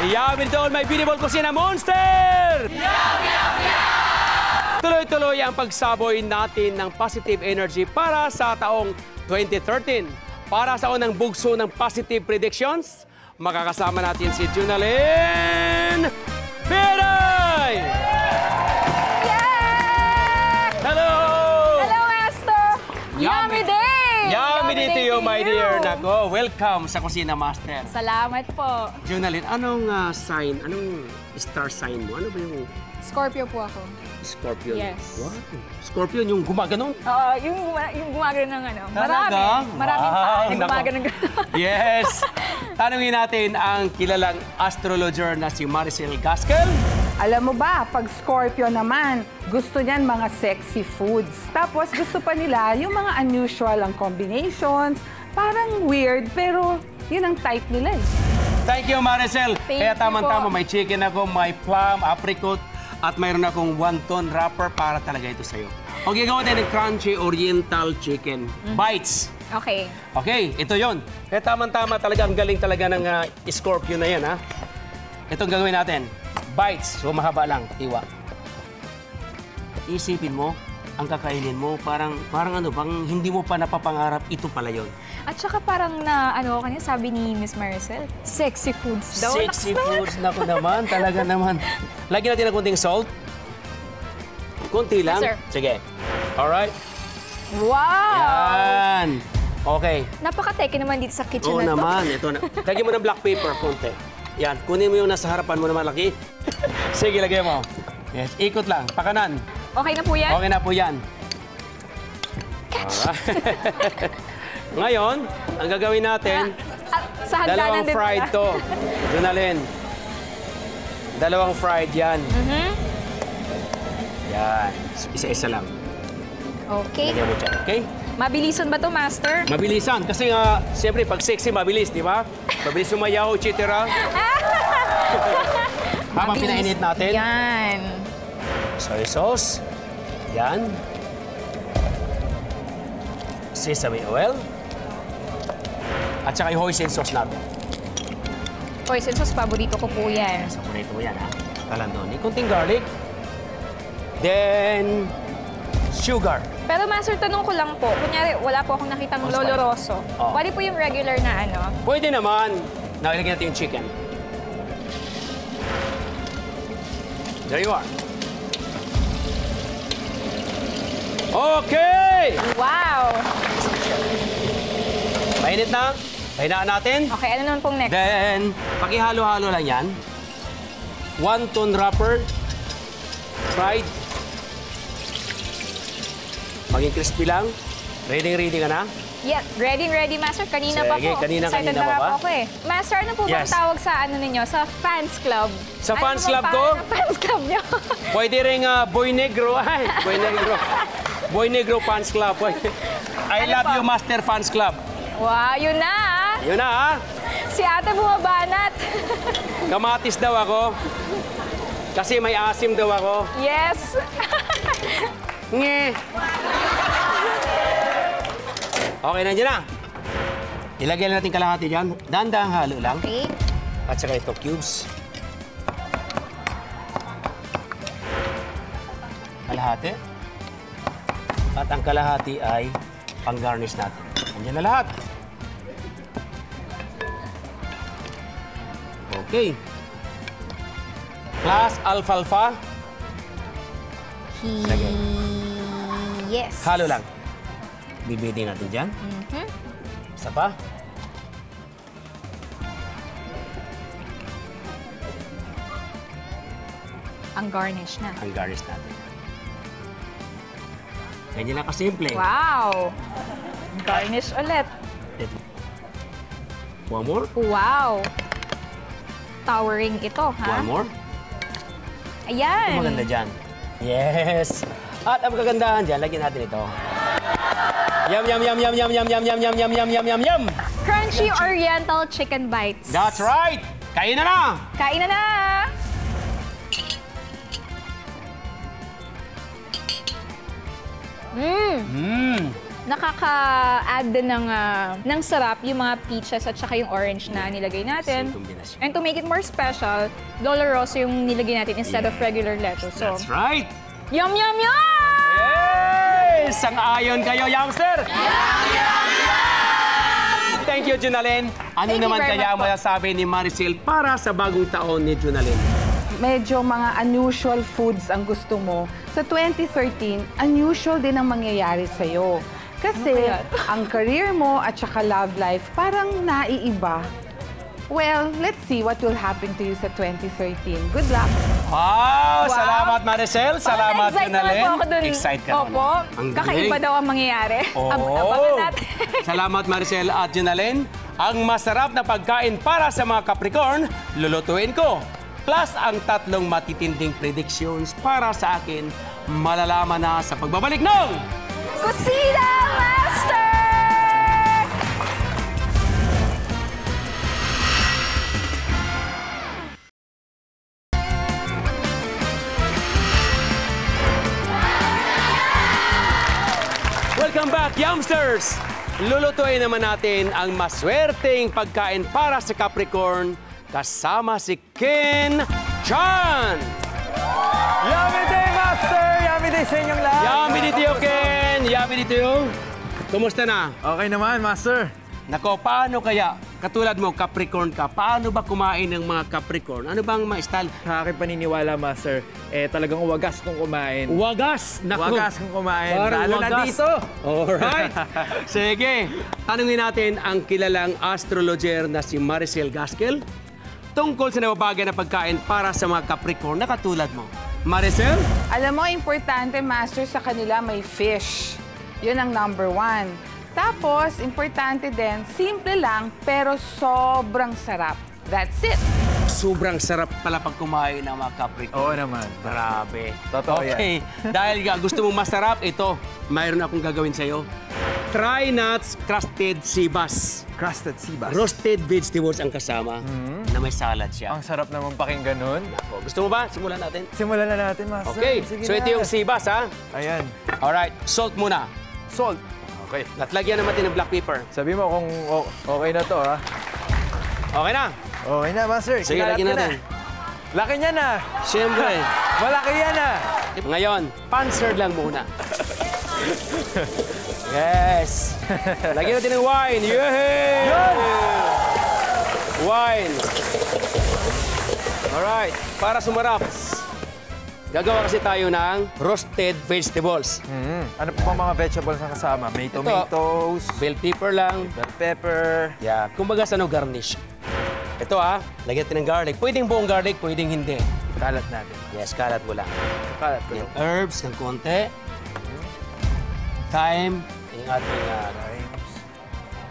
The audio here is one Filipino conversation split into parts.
Yummy to all my beautiful Kusina Monster! Tuloy-tuloy ang pagsaboy natin ng positive energy para sa taong 2013. Para sa unang bugso ng positive predictions, makakasama natin si Junalyn Piray! Yeah! Hello! Hello, Master! Yummy day! Yummy day to you, my dear. Nako, welcome sa Kusina Master. Salamat po. Junalyn, anong sign, anong star sign mo? Ano ba yung Scorpio po ako. Scorpion? Yes. Wow. Scorpion, yung gumaganon? Oo, yung gumagano ng ano. Talaga? Maraming Wow, tao yung nako. gumagano ng Yes! Tanungin natin ang kilalang astrologer na si Maricel Gaskel. Alam mo ba, pag Scorpio naman, gusto niyan mga sexy foods. Tapos gusto pa nila yung mga unusual ang combinations, parang weird, pero yun ang type nila eh. Thank you, Maricel. Thank Kaya you tama-tama, po. may chicken ako, may plum, apricot, at mayroon akong wonton wrapper para talaga ito sa'yo. O gagawa tayo ng crunchy oriental chicken bites. Okay. Okay, ito yon. Kaya tama-tama talaga, ang galing talaga ng Scorpio na yan, ha? Ito ang gagawin natin. Bites. So, mahaba lang. Iwa. Isipin mo, ang kakainin mo, parang ano, bang hindi mo pa napapangarap, ito pala yon. At saka parang kanina sabi ni Miss Maricel, sexy foods daw. Sexy foods. Naku naman, talaga naman. Lagyan natin ng konting salt. Kunti lang. Yes, sir. Sige. Alright. Wow! Yan. Okay. Napaka-teke naman dito sa kitchen Oo na to. naman. Ito na. Lagyan mo ng black paper, konti. Yan. Kunin mo yung nasa harapan mo na malaki. Sige, lagyan mo. Yes. Ikot lang. Pakanan. Okay na po yan? Okay na po yan. Alright. Ngayon, ang gagawin natin, Sa hagdanan dalawang din fried pala. to. Junalyn. Dalawang fried yan. Yan. Isa-isa lang. Okay. Lagyan mo dyan, okay? Mabilisan ba to, Master? Mabilisan. Kasi nga, siyempre, pag sexy, mabilis, di ba? Mabilis sumayaw, chitira. Habang pinainit natin. Yan. Soy sauce. Yan. Sesame oil. At saka yung hoisin sauce natin. Hoisin sauce, paborito ko po yan. So, paborito mo yan, ha? Talandoni. Kunting garlic. Then, sugar. Pero Master, tanong ko lang po, kunyari wala po akong nakitang Oh, Lolo spicy. Rosso. Oh. Pwede po yung regular na ano? Pwede naman. Nakilagyan natin yung chicken. There you are. Okay! Wow! Mainit na. Pahinaan natin. Okay, ano naman pong next? Then, pakihalo-halo lang yan. Wonton wrapper. Fried. Maging crispy lang. Ready ka na? Yeah, ready, Master. Kanina pa Sige, po. kanina Excited pa na ba? po ako eh. Master, ano po bang Yes. tawag sa ano ninyo? Sa fans club? Sa fans Ano club bang ko? pangalan ng fans club nyo? Pwede rin Boy Negro. Ay, Boy Negro. Boy Negro Fans Club. I Ano love pa? you, Master Fans Club. Wow, yun na ah. Yun na, ha? Si ate bumabanat. Kamatis daw ako. Kasi may asim daw ako. Yes. Nge. Okay, nandiyan na. Ilagay natin kalahati dyan. Dahan-dahang halo lang. Okay. At saka ito, cubes. Kalahati. At ang kalahati ay pang-garnish natin. Nandiyan na lahat. Okay. Plus alfalfa. Lagay. Yes. Halo lang. Bibidin natin dyan. Isa pa. Ang garnish na. Ang garnish natin. Ganyan lang kasimple. Wow. Garnish ulit. Ito. One more. Wow. Towering ito, ha? One more. Ayan. Ang maganda dyan. Yes. At ang kagandahan dyan, lagyan natin ito. Yum, yum, yum, yum, yum, yum, yum, yum, yum, yum, yum, yum, yum, yum. Crunchy Oriental Chicken Bites. That's right. Kain na na. Kain na na! nakaka-add din ng sarap yung mga peaches at saka yung orange na nilagay natin. Same combination. And to make it more special, Doloroso yung nilagay natin instead of regular lettuce. So, That's right! yum, yum, yum! Yay! Sang-ayon kayo, youngster! Thank you, Junalyn. Ano Thank you naman very kaya much po. masasabi ni Maricel para sa bagong taon ni Junalyn? Medyo mga unusual foods ang gusto mo. Sa 2013, unusual din ang mangyayari sa'yo. Kasi Ano kaya? ang career mo at saka love life parang naiiba. Well, let's see what will happen to you sa 2013. Good luck! Wow! Wow. Salamat, Maricel. Salamat, Excite naman Junalyn. po ako dun. Excited ka Opo. naman. Ang Kakaiba galing. daw ang mangyayari. Oo. Abangan natin. Salamat, Maricel at Junalyn. Ang masarap na pagkain para sa mga Capricorn, lulutuin ko. Plus ang 3 matitinding predictions para sa akin, malalaman na sa pagbabalik ng... Kusina Master! Welcome back, youngsters! Lulutuin naman natin ang maswerteng pagkain para sa Capricorn kasama si Ken Chan! Yummy day, Master! Yummy day sa inyong lahat! Yummy dito yo, Ken! Yummy dito yo! Kumusta na? Okay naman, Master. Nako, paano kaya? Katulad mo, Capricorn ka. Paano ba kumain ng mga Capricorn? Ano bang mga style? Sa aking paniniwala, Master, talagang wagas kong kumain. Wagas! Naku. Wagas kong kumain. Parang Lalo na wagas. dito. Alright. Sige. Tanungin natin ang kilalang astrologer na si Maricel Gaskell tungkol sa nababagay na pagkain para sa mga Capricorn na katulad mo. Maricel? Alam mo, importante, Master, sa kanila may fish. Yun ang number 1. Tapos, importante din, simple lang, pero sobrang sarap. That's it. Sobrang sarap pala pag kumain ng mga Capricorn. Oo naman. Grabe. Totoo yan. Okay. Dahil gusto mong masarap, ito, mayroon akong gagawin sa'yo. Try nuts crusted sibas. Crusted sea bass. Roasted vegetables ang kasama na may salad siya. Ang sarap naman pakinggan nun. O, gusto mo ba? Simulan natin. Simulan na natin, Master. Okay. Sige So na. ito yung sibas, ha? Ayan. Alright. Salt muna. Salt. Okay. At lagyan naman natin ng black pepper. Sabi mo kung okay na to, ha? Okay na. Okay na, Master. Sige, Kinalat lagyan ko na. natin. Laki niya na. Siyempre. Malaki yan, ha? Ngayon, pan-serve lang muna. Yes! Lagyan natin ng wine. Yay! Wine. Alright. Para sumarap, gagawa kasi tayo ng roasted vegetables. Ano pa mga vegetables na kasama? May tomatoes, Bell pepper lang. bell pepper. Yeah. Kumbaga sa garnish. Ito lagyan natin ng garlic. Pwedeng buong garlic, pwedeng hindi. Kalat natin. Yes, kalat mo lang. Kalat ko. Yan, herbs ng konti. Thyme. Yung ating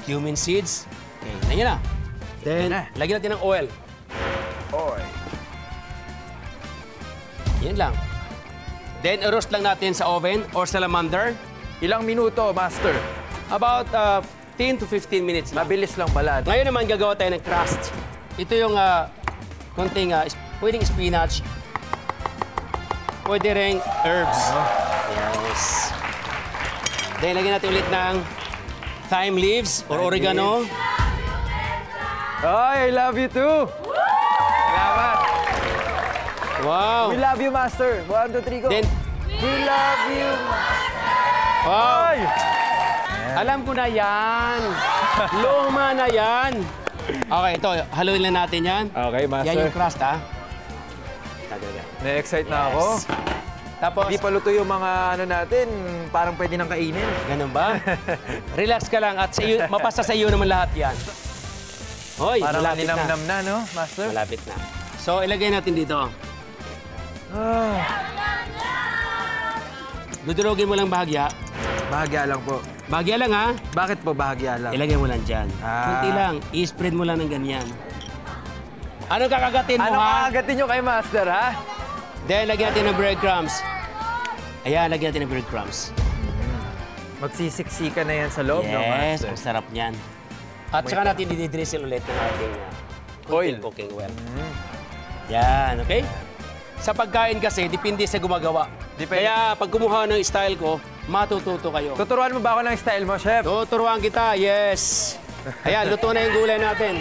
cumin seeds. Okay, lagyan na. Then, na. lagyan natin ng oil. Oy. Yan lang. Then, roast lang natin sa oven or salamander. Ilang minuto, Master? About 10 to 15 minutes lang. Mabilis lang pala. Ngayon naman, gagawa tayo ng crust. Ito yung konting, pwedeng spinach. Pwede rin herbs. Yes. Then, lagyan natin ulit ng thyme leaves or oregano. Ay, I love you too! Salamat! Wow. We love you, Master! 1, 2, 3, go! Then, We love you! wow. Ay! Alam ko na yan. Luma na yan. Okay, ito. Haluin lang natin yan. Okay, Master. Yan yung crust, ha? Talaga. Na-excite na ako. Tapos, Hindi pa luto yung mga ano natin, parang pwede nang kainin. ganun ba? Relax ka lang at sa iyo, mapasa sa iyo naman lahat yan. Hoy, Parang malapit na. naninamnam na, no, Master? Malapit na. So, ilagay natin dito. Ah, Dudurugin mo lang bahagya. bahagya lang po. Bahagya lang, ha? Bakit po bahagya lang? Ilagay mo lang dyan. Ah. Kunti lang. I-spread mo lang ng ganyan. Anong kakagatin mo, Ano ha? kakagatin nyo kay Master, ha? Then, lagyan natin ng breadcrumbs. Ayan, lagyan natin ng breadcrumbs. Magsisiksika na yan sa loob, no, Yes, Master? ang sarap niyan. At saka natin dididrizzle ulit ng ating Oil. cooking oil. Yan, okay? Sa pagkain kasi, depende sa gumagawa. Depende. Kaya pag kumuha ng style ko, matututo kayo. Tuturuan mo ba ako ng style mo, Chef? Tuturuan kita, yes. Ayan, luto na yung gulay natin.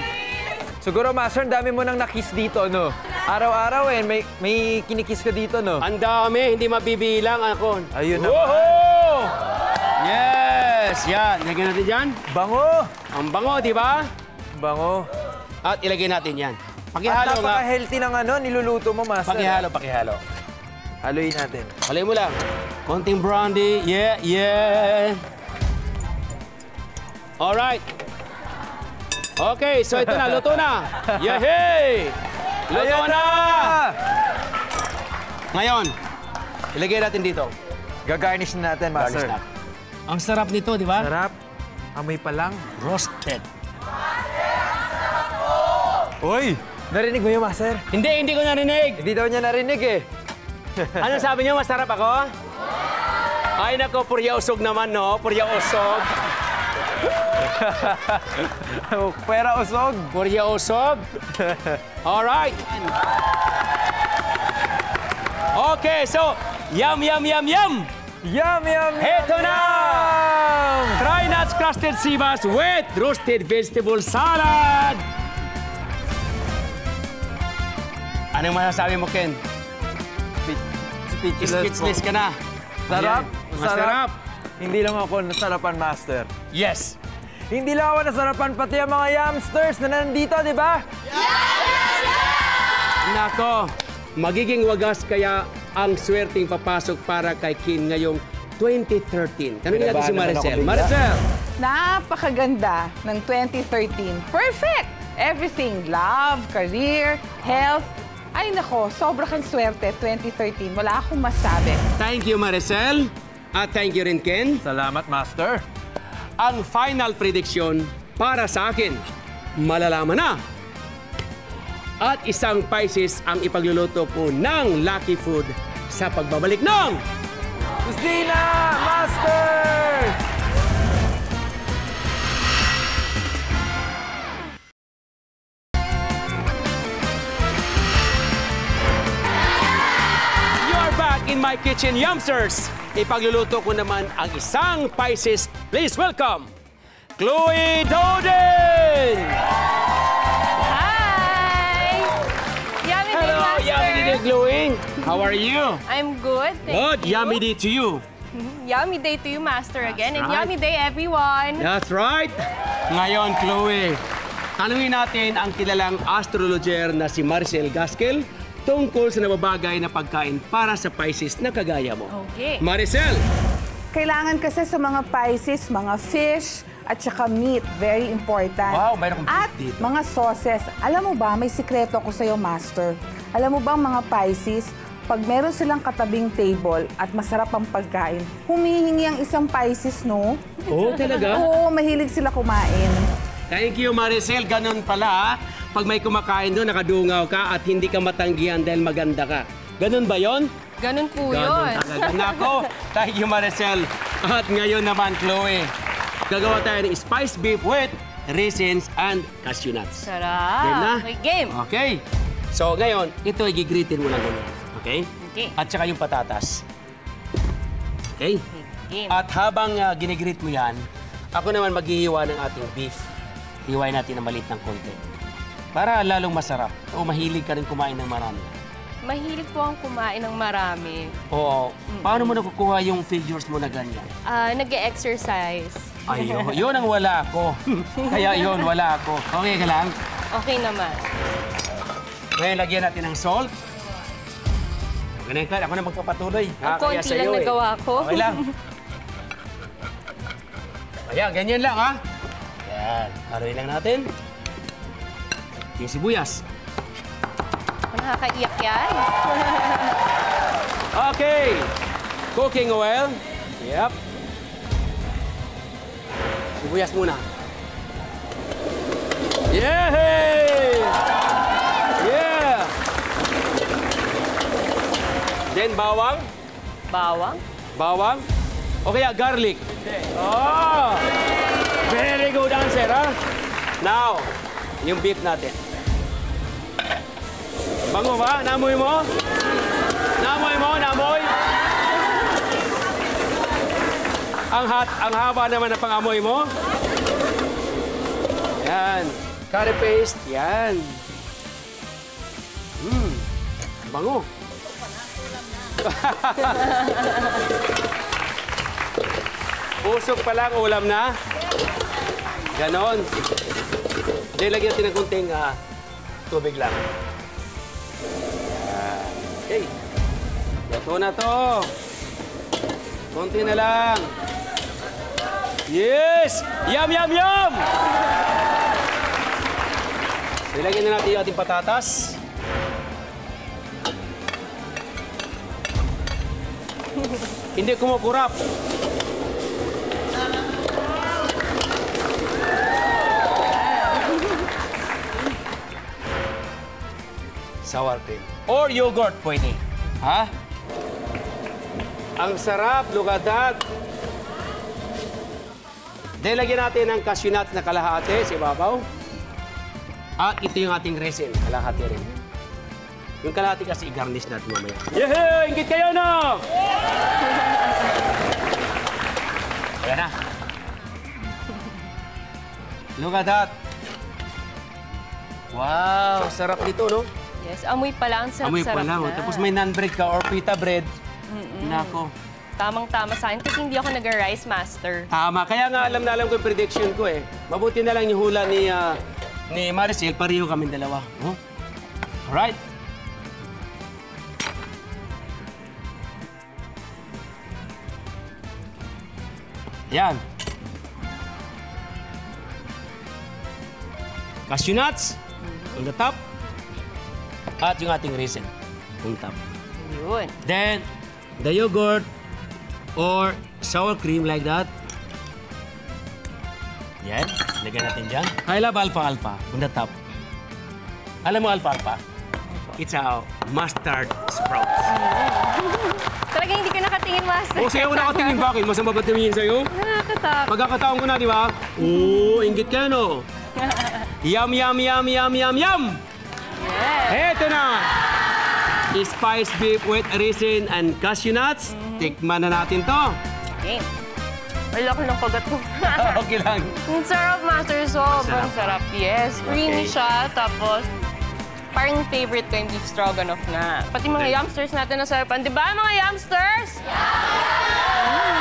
Siguro, Master, ang dami mo nang nakiss dito, no? Araw-araw, may kinikiss ka dito, no? Ang dami, hindi mabibilang ako. Ayun na. Woohoo! Yes! Yan, ilagay natin dyan. Bango! Ang bango, di ba? Bango. At ilagay natin yan. At Pakihalo nga. napaka-healthy ng niluluto mo, Master. Pakihalo, pakihalo. Haluin natin. Halay mo lang. Konting brandy. Yeah, yeah. Alright. Okay, so ito na, luto na. Yehey! Luto Ayan na! Ngayon, ilagay natin dito. Gagarnish na natin, Master. Garnish natin. Ang sarap nito, di ba? Sarap. Amoy pa lang. Roasted. Uy! Narinig mo yun, Master? Hindi ko narinig. Hindi daw niya narinig eh. Ano sabi niyo, masarap ako? Ay, nako, purya usog naman, no? Purya usog. Pera usog. Purya usog. Alright. Okay, so, yum, yum, yum, yum. Yum, yum, Heto yum, na! yum! Try nuts crusted sibas with roasted vegetable salad. Anong masasabi mo, Ken? Speechless ka na. Sarap. Ayan. Masarap. Hindi lang ako nasarapan, Master. Yes. Hindi lang ako nasarapan, pati ang mga yumsters na nandito, di ba? Nako, magiging wagas kaya ang swerteng papasok para kay Ken ngayong 2013. Tanungin natin si Maricel. Maricel! Napakaganda ng 2013. Perfect! Everything. Love, career, health. Ay nako, sobra kang swerte 2013. Wala akong masabi. Thank you, Maricel. At thank you rin, Ken. Salamat, Master. Ang final prediction para sa akin, malalaman na. At isang Pisces ang ipagluluto ko ng Lucky Food sa pagbabalik ng Kusina Master! You're back in my kitchen, Yumsters! Ipagluluto ko naman ang isang Pisces. Please welcome, Chloe Doden! Hi! Yummy day, Hello, Master. Yummy Day, Chloe. How are you? I'm good, thank Good, you. Yummy Day to you. Yummy day to you, Master, again. And right. yummy day, everyone. That's right. Ngayon, Chloe, tanungin natin ang kilalang astrologer na si Maricel Gaskel tungkol sa nababagay na pagkain para sa Pisces na kagaya mo. Okay. Maricel! Kailangan kasi sa mga Pisces, mga fish, at saka meat. Very important. Wow, mayroon kang At beef dito. mga sauces. Alam mo ba, may sikreto ko sa'yo, Master. Alam mo ba, mga Pisces, pag meron silang katabing table at masarap ang pagkain, humihingi ang isang Pisces, no? Oh, talaga? Oo, mahilig sila kumain. Thank you, Maricel. Ganun pala, ha? Pag may kumakain doon, nakadungaw ka at hindi ka matanggihan dahil maganda ka. Ganun ba yon? Ganun po Ganun yun. talaga. Nako, thank you, Maricel. At ngayon naman, Chloe, gagawa tayo ng spice beef with raisins and cashew nuts. Sarap. Game na? Okay, game. Okay. So, ngayon, ito ay gigritin mo lang ganyan. Okay? Okay. At saka yung patatas. Okay? Game. At habang ginigrit mo yan, ako naman maghihiwa ng ating beef. Hiwain natin ng maliit ng konti. Para lalong masarap. O mahilig ka rin kumain ng marami. Mahilig po ang kumain ng marami. Oo. Paano mo nakukuha yung figures mo na ganyan? Nag-e-exercise. Ayun, yun ang wala ko. Kaya yun, wala ako. Okay ka lang? Okay naman. Ngayon, lagyan natin ng salt. Ganyan ka, ako na magpapatuloy. Ang Kaya konti sa'yo, lang nagawa ko. Okay lang. Ayan, ganyan lang, ha? Ayan, haluin lang natin. Yung sibuyas. Nakakaiyak yan. Okay. Cooking oil. Yep. Sibuyas muna. Yay! Yeah! Then bawang. Bawang. Bawang. O kaya garlic. Oh! Very good answer, ha? Now, yung beef natin. Bango ba? Namoy mo? Namoy mo? Namoy? ang haba naman ng pangamoy mo. Yan. Curry paste. Yan. Bango. Usok pa lang, ulam na. Ganon. Then, lagyan natin ng kunting tubig lang. Yan. Okay. Ito na to. Konti na lang. Yes! Yum, yum, yum! Ilagyan na natin yung ating patatas. Hindi kumukurap. Sour cream. Or yogurt, pwede. Ha? Ang sarap, lugadat. Then, lagyan natin ng cashew nuts na kalahati sa ibabaw. At ito yung ating resin, kalahati rin. Yung kalahati kasi i-garnish natin mamaya. Yehey! Ingit kayo, no? Ayan na. Lugadat. Wow, sarap nito, no? Yes, amoy pa lang. Amoy pa Sarap-sarap lang. na. Tapos may naan bread ka or pita bread. Nako. Tamang-tama sa akin kasi hindi ako nag-rice master. Tama. Kaya nga alam na alam ko yung prediction ko eh. Mabuti na lang yung hula ni Maricel. Pareho kami dalawa. Oh? Alright. Yan. Cashew nuts on the top. At yung ating raisin on top. Yun. Then, the yogurt or sour cream like that. Yan. Lagyan natin dyan. I love alfalfa on the top. Alam mo alfalfa? It's a mustard sprouts. Talagang hindi ka nakatingin, master. O, sa'yo ko nakatingin. Bakit? Masama ba tumingin sa'yo? Nakakatakot. Pagkakataon ko na, di ba? Oo, inggit ka, no? Yum, yum, yum, yum, yum, yum! Yes. Eto na! Spiced beef with raisin and cashew nuts. Tikman na natin to. Okay. Wala ko ng kagat ko. Okay lang. Ang sarap, master. Sobrang Masarap. sarap. Yes. Creamy Okay. siya. Tapos, parang favorite ko yung beef stroganoff na. Pati mga youngsters natin na sarapan. Di ba, mga youngsters?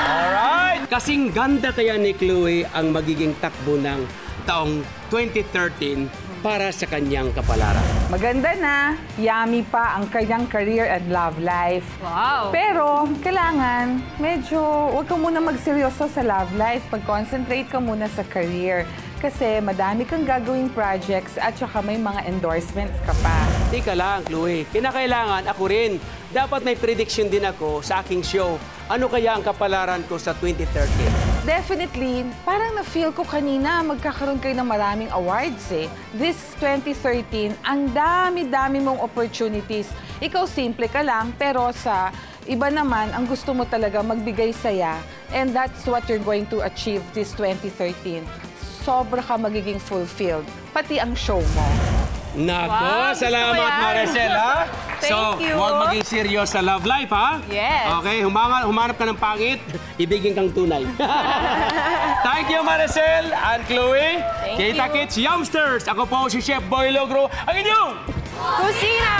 Alright! Kasing ganda kaya ni Chloe ang magiging takbo ng taong 2013 para sa kanyang kapalaran. Maganda na, yummy pa ang kanyang career and love life. Wow. Pero, kailangan, medyo, huwag ka muna magseryoso sa love life. Mag-concentrate ka muna sa career. Kasi madami kang gagawing projects at saka may mga endorsements ka pa. Tika lang, Chloe. Kinakailangan ako rin. Dapat may prediction din ako sa aking show. Ano kaya ang kapalaran ko sa 2013? Definitely, parang na-feel ko kanina magkakaroon kayo ng maraming awards eh. This 2013, ang dami-dami mong opportunities. Ikaw simple ka lang, pero sa iba naman, ang gusto mo talaga magbigay saya. And that's what you're going to achieve this 2013. Sobra ka magiging fulfilled, pati ang show mo. Nako, Wow, gusto salamat ko yan. Maricel, ha? Thank you. Huwag maging serious sa love life, ha? Yes. Okay, humanap ka ng pangit, ibigin kang tunay. Thank you, Maricel and Chloe. Thank Kita you. Kits Youngsters. Ako po si Chef Boy Logro, ang inyong Kusina,